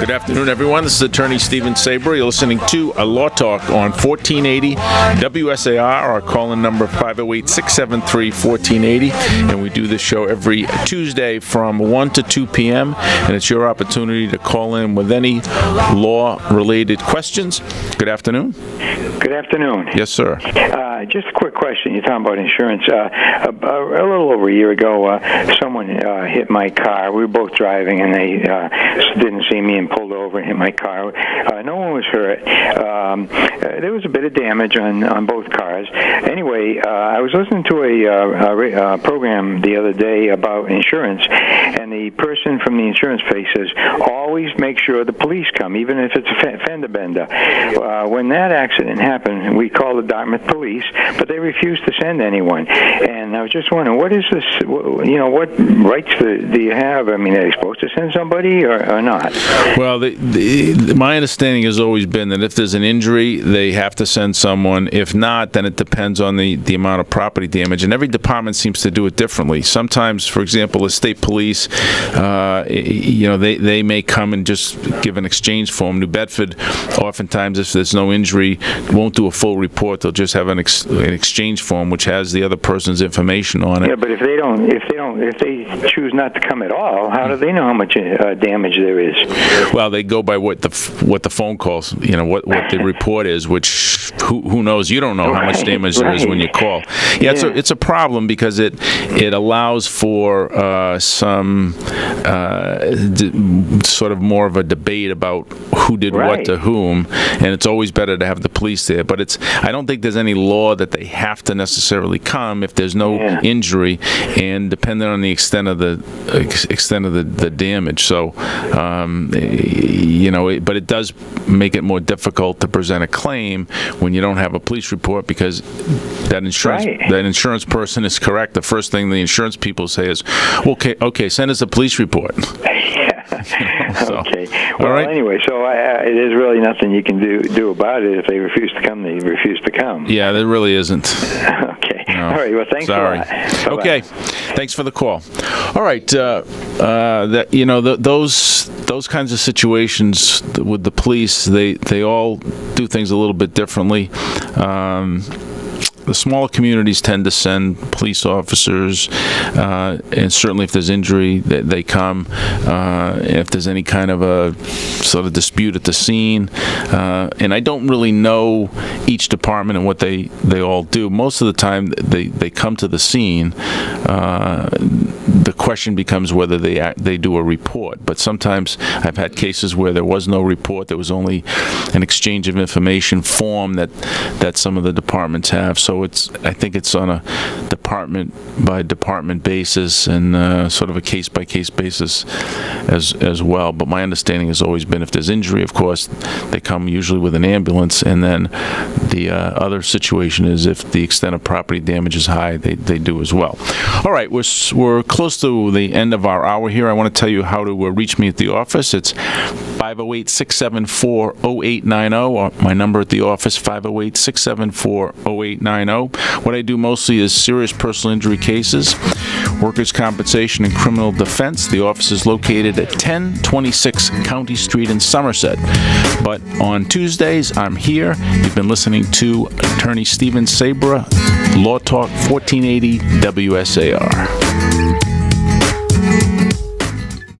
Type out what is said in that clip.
Good afternoon, everyone. This is Attorney Stephen Sabre. You're listening to a Law Talk on 1480 WSAR. Our call-in number 508-673-1480. And we do this show every Tuesday from 1 to 2 p.m. And it's your opportunity to call in with any law-related questions. Good afternoon. Good afternoon. Yes, sir. Just a quick question. You're talking about insurance. A little over a year ago, someone hit my car. We were both driving, and they didn't see me and pulled over and hit my car. No one was hurt. There was a bit of damage on both cars. Anyway, I was listening to a program the other day about insurance, and the person from the insurance place says, always make sure the police come, even if it's a fender bender. When that accident happened, we called the Dartmouth police, but they refused to send anyone. And I was just wondering, what is this? What rights do you have? I mean, are they supposed to send somebody or not? Well, my understanding has always been that if there's an injury, they have to send someone. If not, then it depends on the amount of property damage. And every department seems to do it differently. Sometimes, for example, the state police, they may come and just give an exchange form. New Bedford, oftentimes, if there's no injury, won't do a full report. They'll just have an exchange form which has the other person's information on it. Yeah, but if they choose not to come at all, how do they know how much damage there is? Well, they go by what the phone calls, what the report is, which who knows? You don't know how much damage there is when you call. Yeah, it's a problem because it allows for some sort of more of a debate about who did what to whom, and it's always better to have the police there. But I don't think there's any law that they have to necessarily come if there's no injury, and depending on the extent of the damage. So, but it does make it more difficult to present a claim when you don't have a police report, because that insurance person is correct. The first thing the insurance people say is, okay, send us a police report. Okay. Well, anyway, so it is really nothing you can do about it. If they refuse to come, they refuse to come. Yeah, there really isn't. Okay. No. All right. Well, thanks a lot. Bye-bye. Okay. Thanks for the call. All right. Those kinds of situations with the police, they all do things a little bit differently. The smaller communities tend to send police officers, and certainly if there's injury, they come. If there's any kind of a sort of dispute at the scene, and I don't really know each department and what they all do. Most of the time, they come to the scene. The question becomes whether they do a report. But sometimes I've had cases where there was no report. There was only an exchange of information form that some of the departments have. So I think it's on a department by department basis and sort of a case by case basis as well. But my understanding has always been if there's injury, of course, they come usually with an ambulance, and then the other situation is if the extent of property damage is high, they do as well. All right, we're close to the end of our hour here. I want to tell you how to reach me at the office. It's 508-674-0890. My number at the office, 508-674-0890. What I do mostly is serious personal injury cases, workers' compensation, and criminal defense. The office is located at 1026 County Street in Somerset. But on Tuesdays, I'm here. You've been listening to Attorney Stephen Sabre, Law Talk 1480 WSAR.